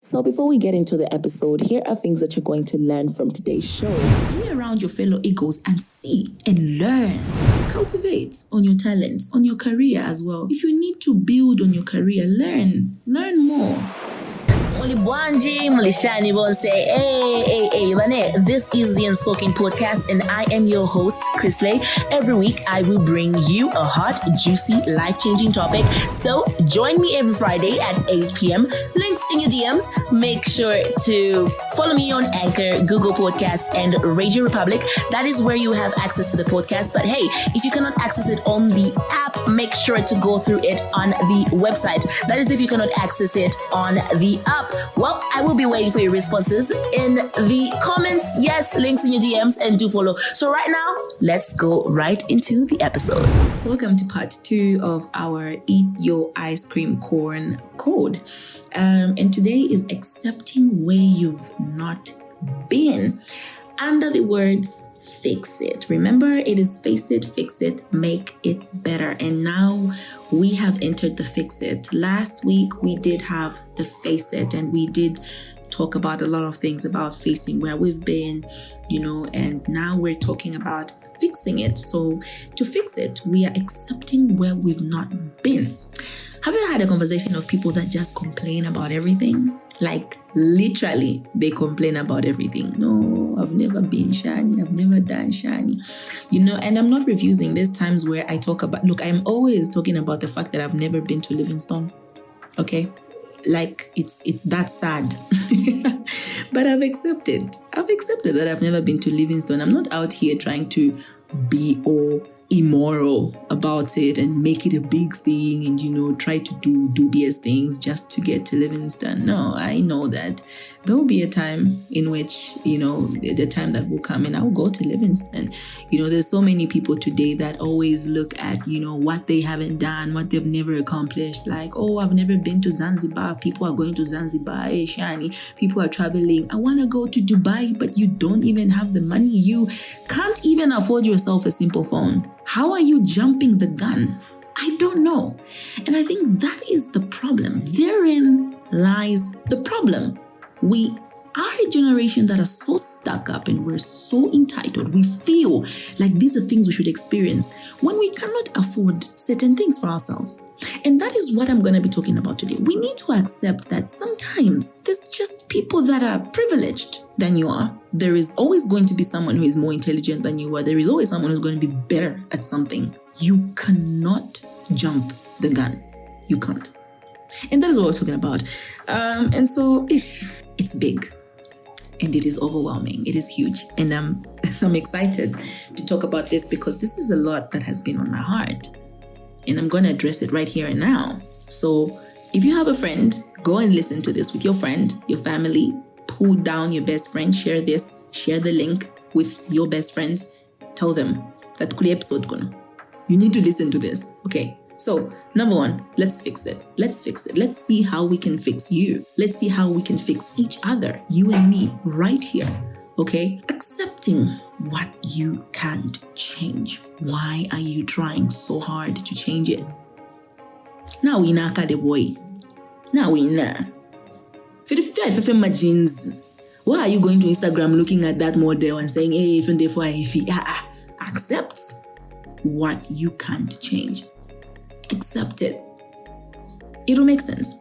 So before we get into the episode, here are things that you're going to learn from today's show. Be around your fellow egos and see and learn. Cultivate on your talents, on your career as well. If you need to build on your career, learn more. Mulibwanji, Mulishani Bonse. Hey, Mane. This is the Unspoken Podcast, and I am your host, Chris Lay. Every week, I will bring you a hot, juicy, life-changing topic. So join me every Friday at 8 p.m. Links in your DMs. Make sure to follow me on Anchor, Google Podcasts, and Radio Republic. That is where you have access to the podcast. But hey, if you cannot access it on the app, make sure to go through it on the website. That is if you cannot access it on the app. Well, I will be waiting for your responses in the comments. Yes, links in your DMs, and do follow. So right now, let's go right into the episode. Welcome to part 2 of our Eat Your Ice Cream Corn code. And today is accepting where you've not been. Under the words, fix it. Remember, it is face it, fix it, make it better. And now we have entered the fix it. Last week, we did have the face it, and we did talk about a lot of things about facing where we've been, and now we're talking about fixing it. So to fix it, we are accepting where we've not been. Have you had a conversation of people that just complain about everything? Like literally, they complain about everything. No, I've never been shiny. I've never done shiny. And I'm not refusing. There's times where I talk about, look, I'm always talking about the fact that I've never been to Livingstone. Okay? Like it's that sad. But I've accepted that I've never been to Livingstone. I'm not out here trying to be all immoral about it and make it a big thing and try to do dubious things just to get to Livingstone. No, I know that there will be a time in which the time that will come and I will go to Livingstone. There's so many people today that always look at what they haven't done, what they've never accomplished, like, oh, I've never been to Zanzibar, people are going to Zanzibar, hey shani, people are traveling, I want to go to Dubai, but you don't even have the money, you can't even afford yourself a simple phone. How are you jumping the gun? I don't know. And I think that is the problem. Therein lies the problem. We are a generation that are so stuck up and we're so entitled. We feel like these are things we should experience when we cannot afford certain things for ourselves. And that is what I'm going to be talking about today. We need to accept that sometimes there's just people that are privileged than you are. There is always going to be someone who is more intelligent than you are. There is always someone who's going to be better at something. You cannot jump the gun. You can't. And that is what we're talking about. And so it's big. And it is overwhelming. It is huge. And I'm excited to talk about this because this is a lot that has been on my heart. And I'm going to address it right here and now. So if you have a friend, go and listen to this with your friend, your family. Pull down your best friend, share this, share the link with your best friends. Tell them that kule episode kono. You need to listen to this. Okay. So, number 1, let's fix it. Let's fix it. Let's see how we can fix you. Let's see how we can fix each other, you and me, right here. Okay? Accepting what you can't change. Why are you trying so hard to change it? Now we naka the boy. Now we na. My jeans. Why are you going to Instagram looking at that model and saying, hey, accept what you can't change. Accept it. It'll make sense.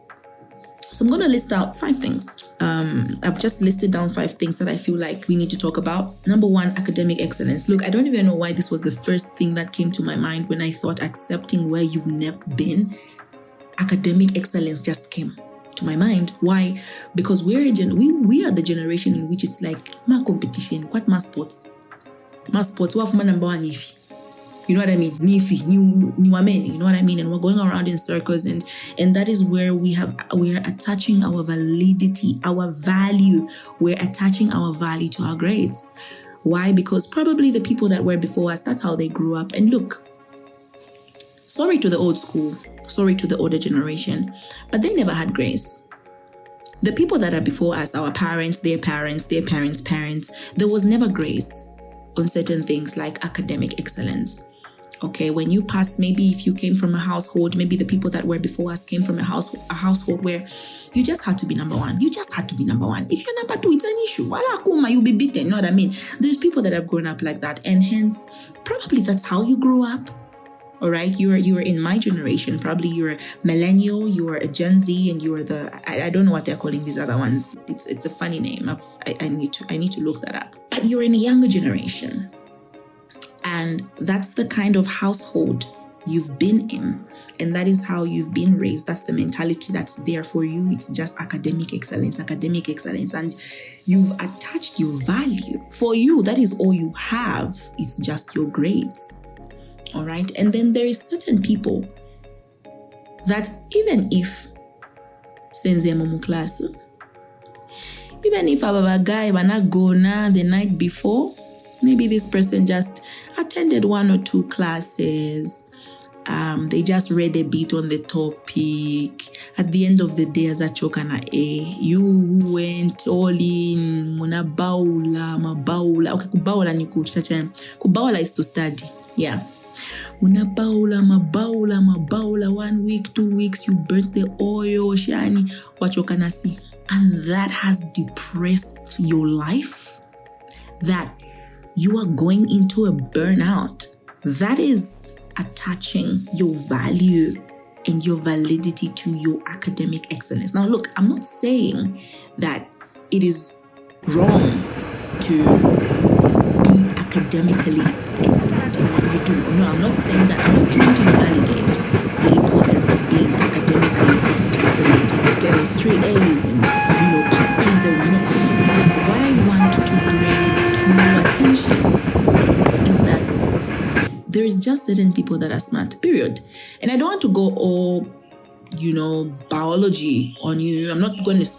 So I'm going to list out 5 things. I've just listed down 5 things that I feel like we need to talk about. Number 1, academic excellence. Look, I don't even know why this was the first thing that came to my mind when I thought accepting where you've never been. Academic excellence just came to my mind. Why? Because we are the generation in which it's like ma competition, what ma sports, what ma number 1 if. You know what I mean? Nifi, new women, you know what I mean? And we're going around in circles, and that is where we're attaching our validity, our value. We're attaching our value to our grades. Why? Because probably the people that were before us, that's how they grew up. And look, sorry to the old school, sorry to the older generation, but they never had grace. The people that are before us, our parents, their parents, their parents' parents, there was never grace on certain things like academic excellence. Okay, when you pass, maybe if you came from a household, maybe the people that were before us came from a household where you just had to be number one. You just had to be number one. If you're number two, it's an issue. Wala kuma, you'll be beaten. You know what I mean? There's people that have grown up like that, and hence probably that's how you grew up. All right, you were in my generation. Probably you're a millennial, you are a Gen Z, and you are I don't know what they're calling these other ones. It's a funny name. I need to look that up. But you're in a younger generation. And that's the kind of household you've been in. And that is how you've been raised. That's the mentality that's there for you. It's just academic excellence. And you've attached your value. For you, that is all you have. It's just your grades. All right. And then there is certain people that even if senze momu class, even if a guy wanna go now the night before, maybe this person just attended 1 or 2 classes. They just read a bit on the topic. At the end of the day, as a chokana you went all in. Muna baula. Okay, kubaula ni kuchacha. Kubaula is to study. Yeah. Muna baula. 1 week, 2 weeks, you burnt the oil, shani. Wachokana si. And that has depressed your life. That you are going into a burnout. That is attaching your value and your validity to your academic excellence. Now, look, I'm not saying that it is wrong to be academically excellent in what you do. No, I'm not saying that. I'm not trying to invalidate the importance of being academically excellent and getting straight A's and, passing the, But what I want to bring to your attention is that there is just certain people that are smart, period. And I don't want to go all, biology on you. I'm not going to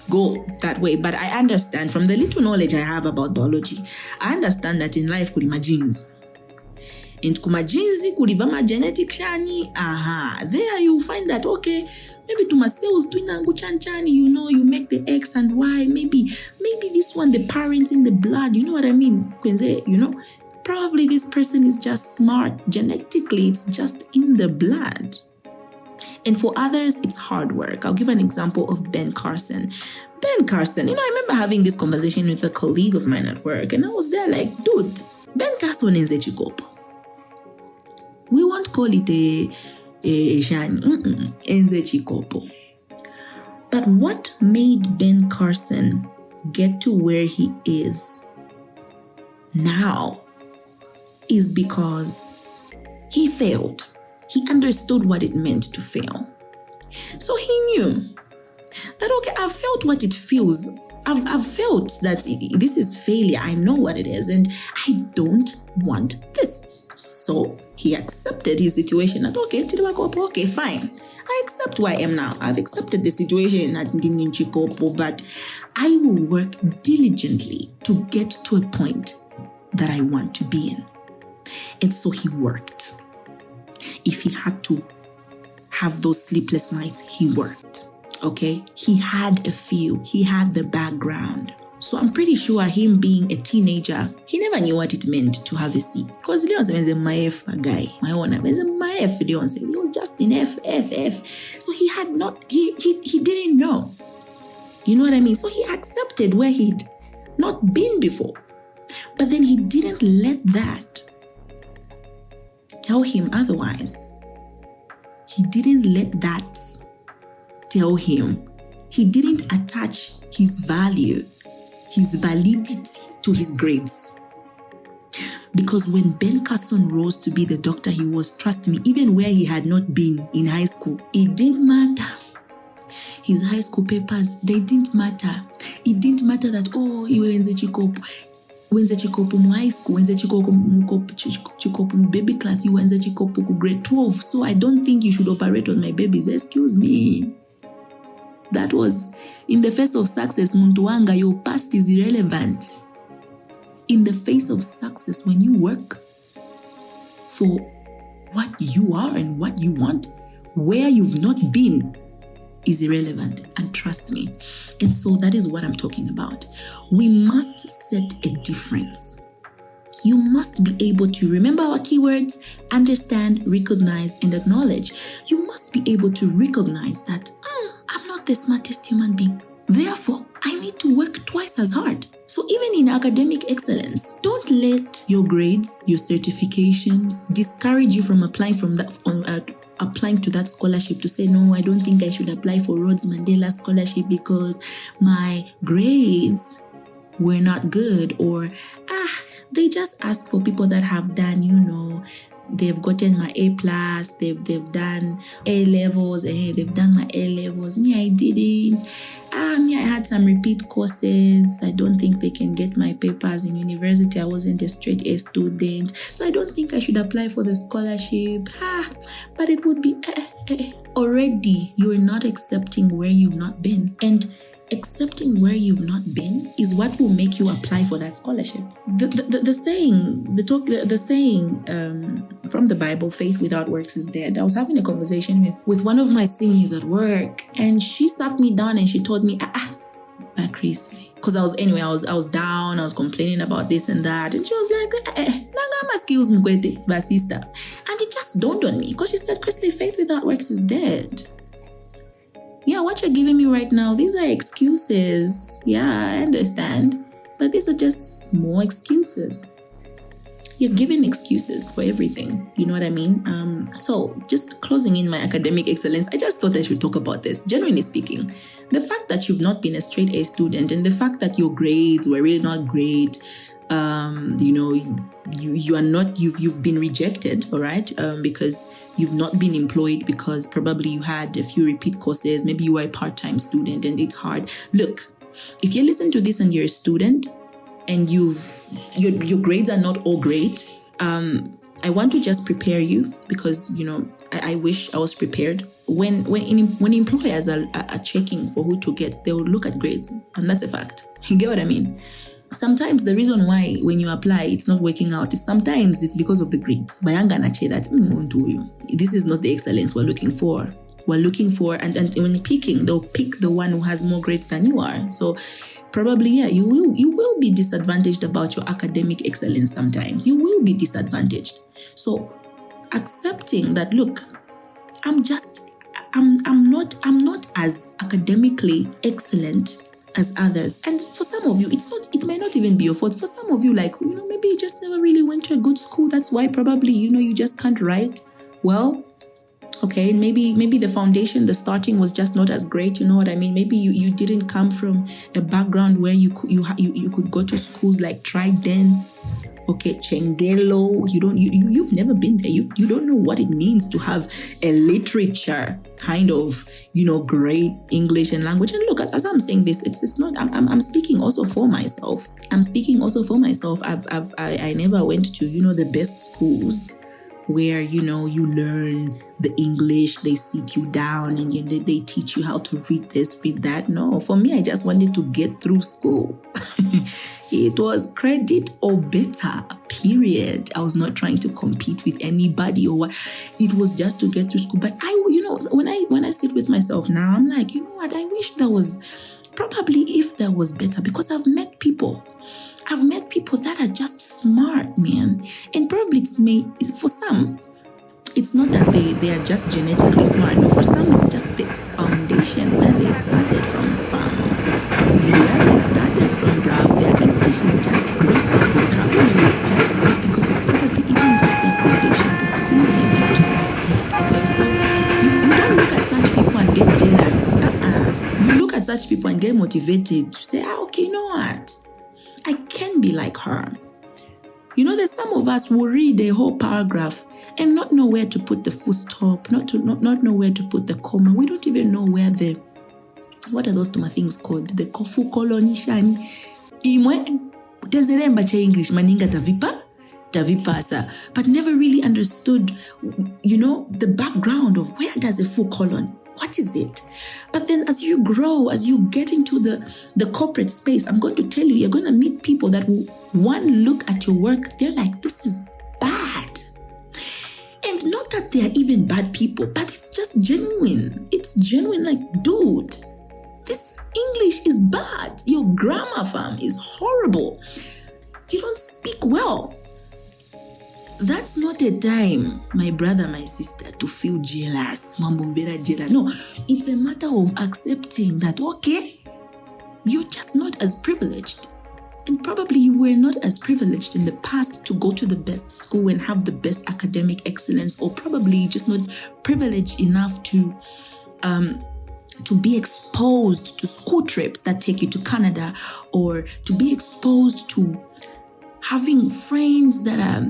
go that way, but I understand from the little knowledge I have about biology, I understand that in life kulima genes. And kuma genes kulivama genetic shani, there you find that, okay, maybe to my cells twinangu chanchani, you make the X and Y, maybe this one, the parents in the blood, you know what I mean? Probably this person is just smart. Genetically, it's just in the blood. And for others, it's hard work. I'll give an example of Ben Carson. Ben Carson, I remember having this conversation with a colleague of mine at work, and I was there like, dude, Ben Carson is a chikopo. We won't call it a shani. Enze chikopo. But what made Ben Carson get to where he is now is because he failed. He understood what it meant to fail. So he knew that, okay, I've felt what it feels. I've felt that this is failure. I know what it is, and I don't want this. So he accepted his situation and, okay, fine. I accept where I am now. I've accepted the situation at Chikopo, but I will work diligently to get to a point that I want to be in. And so he worked. If he had to have those sleepless nights, he worked. Okay? He had a feel. He had the background. So I'm pretty sure him being a teenager, he never knew what it meant to have a C. Because Leon was a MF guy. My owner was a MF. He was just in F. So he had not, he didn't know. You know what I mean? So he accepted where he'd not been before. But then he didn't let that tell him otherwise. He didn't let that tell him. He didn't attach his value, his validity to his grades. Because when Ben Carson rose to be the doctor he was, trust me, even where he had not been in high school, it didn't matter. His high school papers, they didn't matter. It didn't matter that, he was in Chikopo mu high school, wenze Chikopo mu baby class, you wenze Chikopo ku grade 12. So I don't think you should operate on my babies. Excuse me. That was, in the face of success, Muntuanga, your past is irrelevant. In the face of success, when you work for what you are and what you want, where you've not been is irrelevant. And trust me. And so that is what I'm talking about. We must set a difference. You must be able to remember our keywords, understand, recognize, and acknowledge. You must be able to recognize that I'm not the smartest human being. Therefore, I need to work twice as hard. So even in academic excellence, don't let your grades, your certifications discourage you from applying applying to that scholarship, to say, no, I don't think I should apply for Rhodes Mandela scholarship because my grades were not good, or they just ask for people that have done, they've gotten my A+, they've done A levels, they've done my A levels. Me, I didn't. I had some repeat courses. I don't think they can get my papers in university. I wasn't a straight A student, so I don't think I should apply for the scholarship. But it would be already you are not accepting where you've not been, and accepting where you've not been is what will make you apply for that scholarship. The saying from the Bible, faith without works is dead. I was having a conversation with one of my seniors at work, and she sat me down and she told me, Chris, because I was down, I was complaining about this and that, and she was like, Nagama skills mkwete, sister. And it just dawned on me, because she said, Chrisley, faith without works is dead. Yeah, what you're giving me right now, these are excuses. Yeah, I understand. But these are just small excuses. You're giving excuses for everything. You know what I mean? So just closing in my academic excellence, I just thought I should talk about this. Genuinely speaking, the fact that you've not been a straight A student, and the fact that your grades were really not great, you've been rejected, all right? Because you've not been employed, because probably you had a few repeat courses, maybe you were a part-time student and it's hard. Look, if you listen to this and you're a student and your grades are not all great, I want to just prepare you, because I wish I was prepared. When employers are checking for who to get, they will look at grades, and that's a fact. You get what I mean? Sometimes the reason why when you apply it's not working out is sometimes it's because of the grades. This is not the excellence we're looking for. And when picking, they'll pick the one who has more grades than you are. So probably, you will be disadvantaged about your academic excellence sometimes. You will be disadvantaged. So accepting that, look, I'm not as academically excellent as others. And for some of you, it may not even be your fault. For some of you, maybe you just never really went to a good school. That's why probably, you just can't write well. Okay, maybe the foundation, the starting was just not as great. You know what I mean? Maybe you didn't come from a background where you could go to schools like Trident, okay, Chengelo. You've never been there. You don't know what it means to have a literature kind of, great English and language. And look, as I'm saying this, it's not. I'm speaking also for myself. I never went to the best schools where you learn the English, they sit you down and they teach you how to read this, read that. No, for me, I just wanted to get through school. It was credit or better, period. I was not trying to compete with anybody or what. It was just to get through school. But when I sit with myself now, I'm like, what? I wish there was, probably if there was better, because I've met people that are just smart, man. And probably for some, it's not that they are just genetically smart. No, for some, it's just the foundation where they started from bruv. Their English is just great. Their vocabulary is just great because of probably even just their foundation, the schools they went to. Okay, so you don't look at such people and get jealous. You look at such people and get motivated to say, okay, you know what? I can be like her. There's some of us who read a whole paragraph and not know where to put the full stop, not know where to put the comma. We don't even know where what are those things called? The full colon. English maninga tavipasa, but never really understood, the background of where does a full colon. What is it? But then as you grow, as you get into the corporate space, I'm going to tell you, you're going to meet people that will, one look at your work, they're like, this is bad. And not that they are even bad people, but it's just genuine. It's genuine, like, dude, this English is bad. Your grammar, fam, is horrible. You don't speak well. that's not a time, my brother, my sister, to feel jealous. Mambumbera jealous. No, it's a matter of accepting that, okay, you're just not as privileged. And probably you were not as privileged in the past to go to the best school and have the best academic excellence, or probably just not privileged enough to be exposed to school trips that take you to Canada, or to be exposed to having friends that are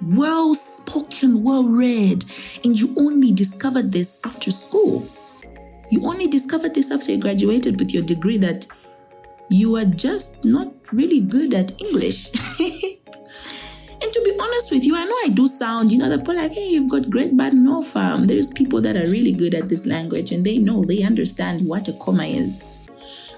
well-spoken, well-read, and you only discovered this after school. You only discovered this after you graduated with your degree, that you are just not really good at English. And to be honest with you, I know I do sound, that people like, hey, you've got great, but no, fam. There's people that are really good at this language, and they understand what a comma is.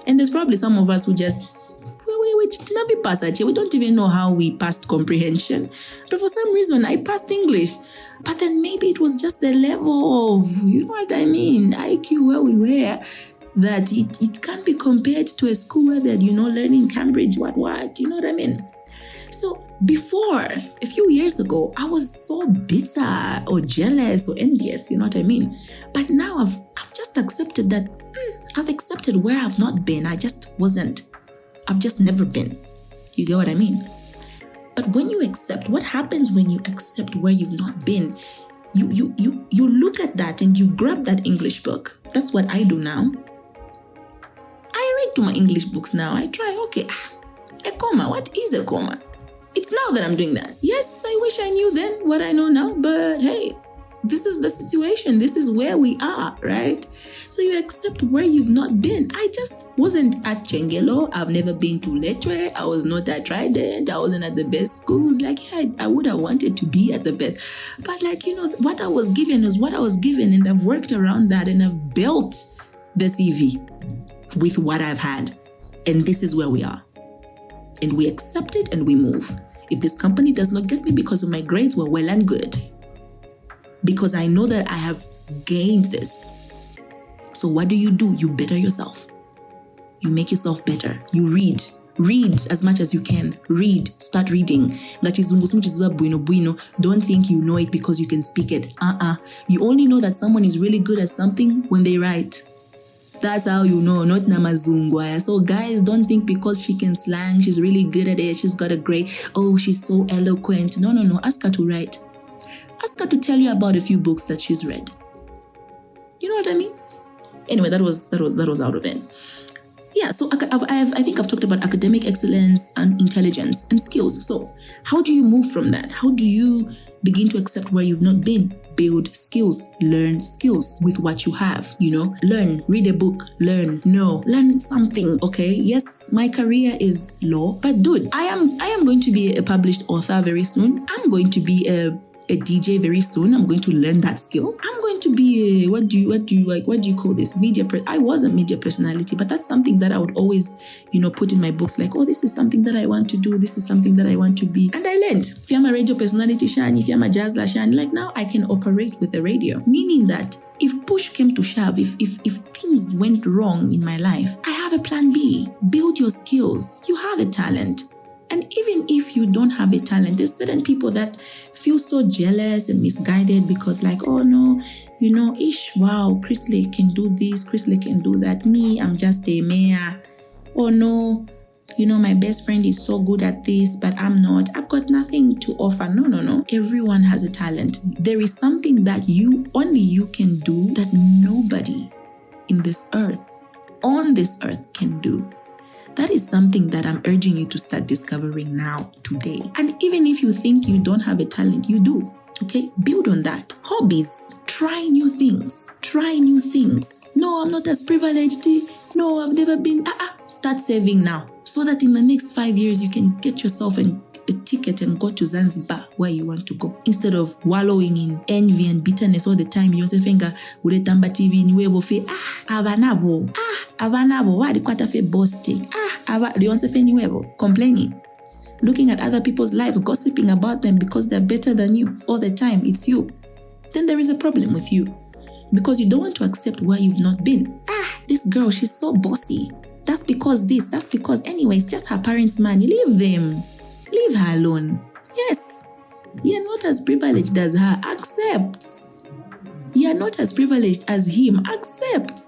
And there's probably some of us who just, we don't even know how we passed comprehension. But for some reason, I passed English. But then maybe it was just the level of, IQ where we were, that it can't be compared to a school where they're, learning Cambridge, what, you know what I mean? So before, a few years ago, I was so bitter or jealous or envious, you know what I mean? But now I've just accepted that, I've accepted where I've not been. I've just never been. You get what I mean? But when you accept, what happens when you accept where you've not been? You look at that and you grab that English book. That's what I do now. I read to my English books now. I try, okay, a comma. What is a comma? It's now that I'm doing that. Yes, I wish I knew then what I know now, but hey, this is the situation. This is where we are, right? So you accept where you've not been. I just wasn't at Chengelo. I've never been to Letwe. I was not at Trident. I wasn't at the best schools. I would have wanted to be at the best. But what I was given is what I was given, and I've worked around that, and I've built the CV with what I've had. And this is where we are. And we accept it and we move. If this company does not get me because of my grades, well and good. Because I know that I have gained this. So what do? You better yourself. You make yourself better. You read. Read as much as you can. Read. Start reading. Don't think you know it because you can speak it. You only know that someone is really good at something when they write. That's how you know, not namazungwa. So guys, don't think because she can slang, she's really good at it, she's got a great, she's so eloquent. No. Ask her to write. Ask her to tell you about a few books that she's read. You know what I mean? Anyway, that was out of it. Yeah, so I think I've talked about academic excellence and intelligence and skills. So how do you move from that? How do you begin to accept where you've not been? Build skills, learn skills with what you have, learn, read a book, learn something, okay? Yes, my career is law, but dude, I am going to be a published author very soon. I'm going to be a DJ very soon. I'm going to learn that skill. I'm going to be what do you call this? I was a media personality, but that's something that I would always, put in my books, like, this is something that I want to do. This is something that I want to be. And I learned. If I'm a radio personality, Shani, if I'm a jazzler, Shani, now I can operate with the radio. Meaning that if push came to shove, if things went wrong in my life, I have a plan B. Build your skills. You have a talent. And even if you don't have a talent, there's certain people that feel so jealous and misguided because wow, Chrisley can do this, Chrisley can do that. Me, I'm just a mayor. Oh no, my best friend is so good at this, but I'm not. I've got nothing to offer. No. Everyone has a talent. There is something that only you can do that nobody on this earth can do. That is something that I'm urging you to start discovering now, today. And even if you think you don't have a talent, you do. Okay? Build on that. Hobbies. Try new things. No, I'm not as privileged. No, I've never been. Start saving now. So that in the next 5 years, you can get yourself a ticket and go to Zanzibar where you want to go. Instead of wallowing in envy and bitterness all the time, you say, "Finger, uletamba TV ni webo fe avanabo wadi kwata fe boasting fe ni webo complaining, looking at other people's lives, gossiping about them because they're better than you all the time. It's you. Then there is a problem with you because you don't want to accept where you've not been. This girl, she's so bossy. That's because anyway, it's just her parents' money. Leave them. Leave her alone. Yes. You're not as privileged as her. Accept. You're not as privileged as him. Accept.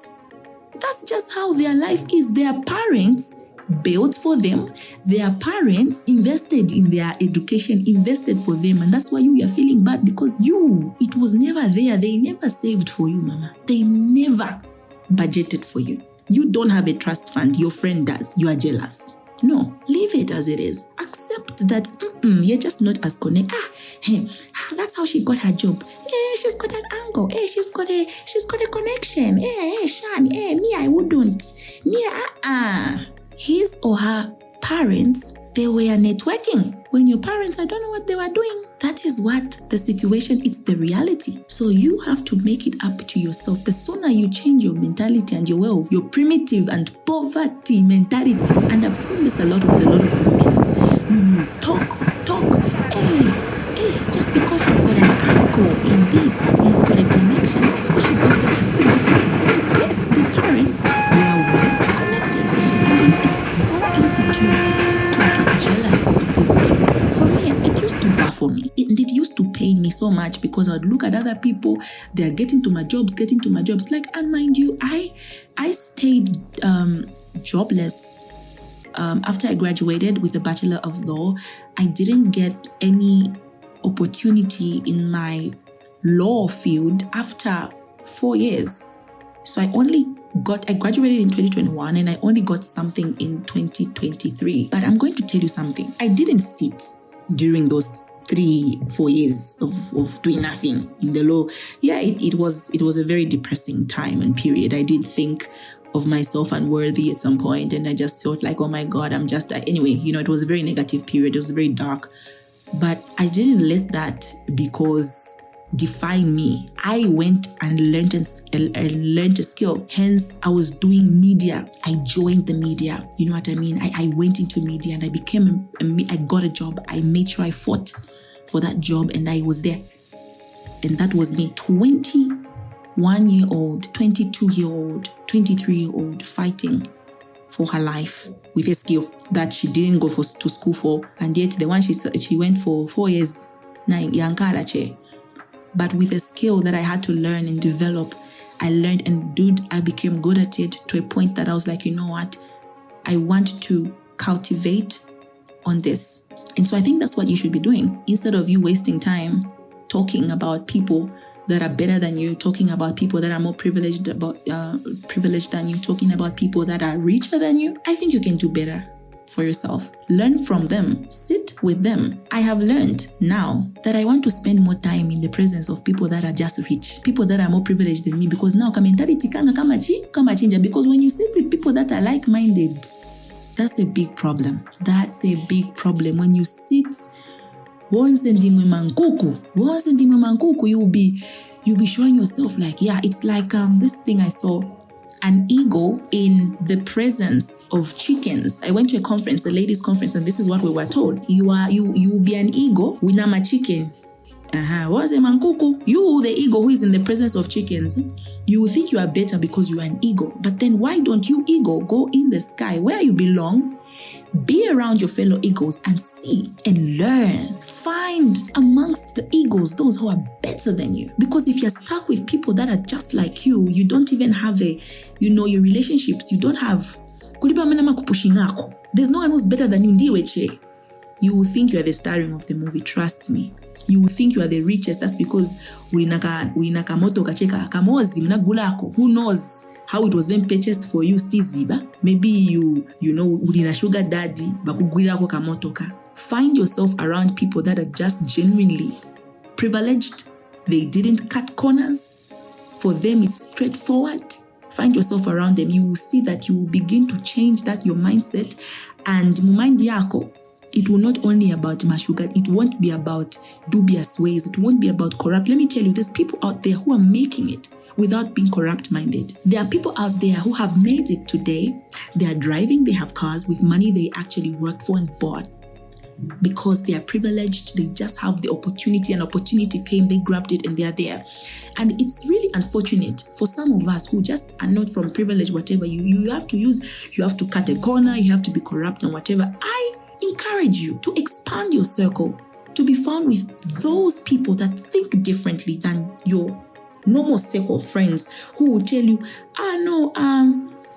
That's just how their life is. Their parents built for them. Their parents invested in their education, invested for them. And that's why you are feeling bad, because it was never there. They never saved for you, mama. They never budgeted for you. You don't have a trust fund. Your friend does. You are jealous. No, leave it as it is. Accept that you're just not as connected. That's how she got her job. She's got an angle. She's got a connection. Shan. Me, I wouldn't. Me, His or her parents, they were networking. When your parents, I don't know what they were doing. That is what the situation, it's the reality. So you have to make it up to yourself. The sooner you change your mentality and your way of your primitive and poverty mentality, and I've seen this a lot of Zambians. You talk, just because she's got an uncle in this, she's got a connection. That's how she got it. Because yes, the parents were well connected. And it's so easy to get jealous of these things. For me, it used to baffle me. It used to pain me so much, because I would look at other people, they're getting to my jobs. Like, and mind you, I stayed jobless after I graduated with a Bachelor of Law. I didn't get any opportunity in my law field after 4 years. So I graduated in 2021 and I only got something in 2023. But I'm going to tell you something. I didn't sit during those 3-4 years of doing nothing in the law. Yeah, it was a very depressing time and period. I did think of myself unworthy at some point, and I just felt like, oh my God, anyway, it was a very negative period. It was very dark. But I didn't let that define me. I went and learned a skill. Hence, I was doing media. I joined the media. You know what I mean? I went into media and I got a job. I made sure I fought for that job and I was there. And that was me. 21-year-old, 22-year-old, 23-year-old fighting for her life with a skill that she didn't go to school for. And yet the one she went for 4 years, but with a skill that I had to learn and develop. I learned and I became good at it to a point that I was like, you know what? I want to cultivate on this. And so I think that's what you should be doing. Instead of you wasting time talking about people that are better than you, talking about people that are more privileged than you, talking about people that are richer than you, I think you can do better for yourself. Learn from them. Sit with them. I have learned now that I want to spend more time in the presence of people that are just rich, people that are more privileged than me, because now mentality kama chinja, because when you sit with people that are like-minded, that's a big problem. That's a big problem. When you sit once in mankuku, you'll be showing yourself like, yeah, it's like this thing I saw, an eagle in the presence of chickens. I went to a conference, a ladies' conference, and this is what we were told. You will be an eagle with a chicken. What's a mankuku? You, the eagle who is in the presence of chickens, you will think you are better because you are an eagle. But then why don't you, eagle, go in the sky where you belong? Be around your fellow eagles and see and learn. Find amongst the eagles those who are better than you. Because if you're stuck with people that are just like you, you don't even have your relationships, you don't have, there's no one who's better than you. You will think you are the starring of the movie, trust me. You will think you are the richest. That's because who knows how it was being purchased for you, stiziba. Maybe you a sugar daddy, bakugwirako kamotoka. Find yourself around people that are just genuinely privileged. They didn't cut corners. For them, it's straightforward. Find yourself around them. You will see that you will begin to change your mindset. And mumaindi yako, it will not only about mashuga. It won't be about dubious ways. It won't be about corrupt. Let me tell you, there's people out there who are making it without being corrupt-minded. There are people out there who have made it today. They are driving, they have cars with money they actually worked for and bought. Because they are privileged, they just have the opportunity. An opportunity came, they grabbed it, and they are there. And it's really unfortunate for some of us who just are not from privilege, whatever. You have to cut a corner, you have to be corrupt and whatever. I encourage you to expand your circle. to be found with those people that think differently than your normal circle of friends who will tell you,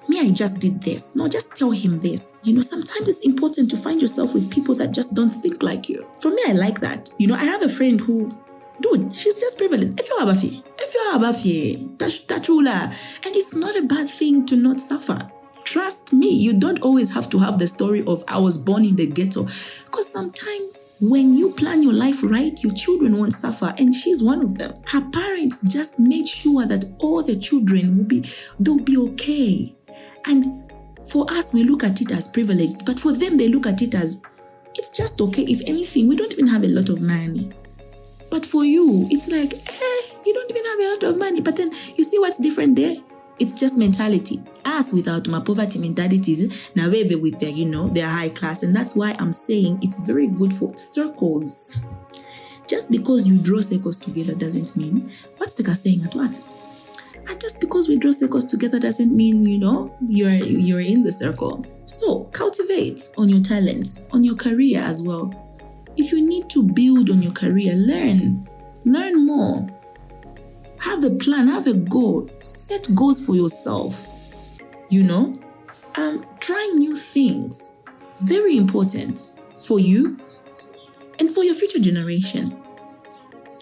me, I just did this. No, just tell him this. Sometimes it's important to find yourself with people that just don't think like you. For me, I like that. I have a friend who, dude, she's just prevalent. If you're Abafi, Tachula. And it's not a bad thing to not suffer. Trust me, you don't always have to have the story of I was born in the ghetto. Because sometimes when you plan your life right, your children won't suffer. And she's one of them. Her parents just made sure that all the children they'll be okay. And for us, we look at it as privileged. But for them, they look at it as, it's just okay. If anything, we don't even have a lot of money. But for you, it's like, you don't even have a lot of money. But then you see what's different there? It's just mentality. Us without my poverty mentalities, now we're with their, they're high class. And that's why I'm saying it's very good for circles. Just because you draw circles together doesn't mean, what's the guy saying at what? And just because we draw circles together doesn't mean, you're in the circle. So cultivate on your talents, on your career as well. If you need to build on your career, learn more. Have a plan, have a goal, set goals for yourself. Trying new things, very important for you and for your future generation.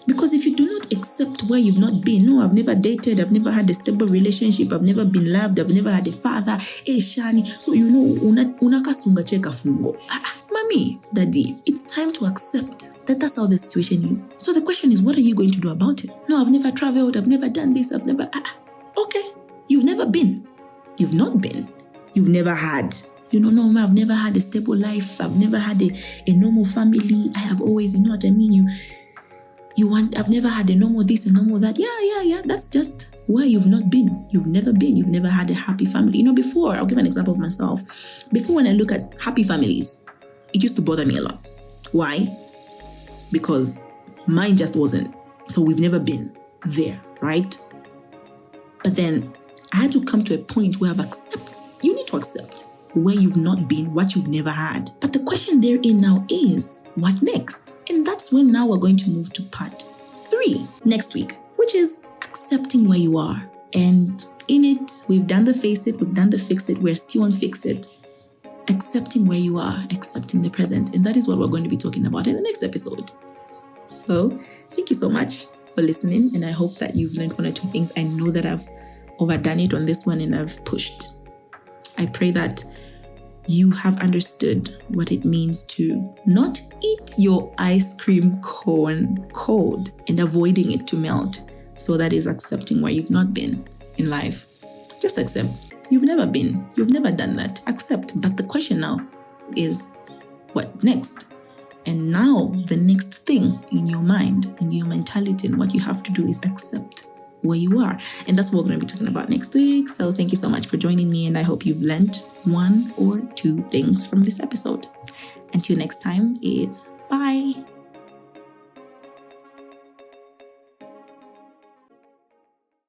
Because if you do not accept where you've not been, no, I've never dated, I've never had a stable relationship, I've never been loved, I've never had a father, shani. So unakasunga cheka fungo. Mommy, daddy, it's time to accept that that's how the situation is. So the question is, what are you going to do about it? No, I've never traveled, I've never done this, I've never... Okay, you've never been. You've not been. You've never had. No, I've never had a stable life. I've never had a normal family. I have always, what I mean? I've never had a normal this and normal that. Yeah. That's just where you've not been. You've never been. You've never had a happy family. Before, I'll give an example of myself. Before, when I look at happy families, it used to bother me a lot. Why? Because mine just wasn't. So we've never been there, right? But then I had to come to a point where you need to accept where you've not been, what you've never had. But the question therein now is, what next? And that's when now we're going to move to part 3 next week, which is accepting where you are. And in it, we've done the face it, we've done the fix it, we're still on fix it. Accepting where you are, accepting the present. And that is what we're going to be talking about in the next episode. So thank you so much for listening. And I hope that you've learned 1 or 2 things. I know that I've overdone it on this one and I've pushed. I pray that you have understood what it means to not eat your ice cream cone cold and avoiding it to melt. So that is accepting where you've not been in life. Just accept. You've never been. You've never done that. Accept. But the question now is, what next? And now the next thing in your mind, in your mentality, and what you have to do is accept where you are. And that's what we're going to be talking about next week. So thank you so much for joining me. And I hope you've learned 1 or 2 things from this episode. Until next time, it's bye.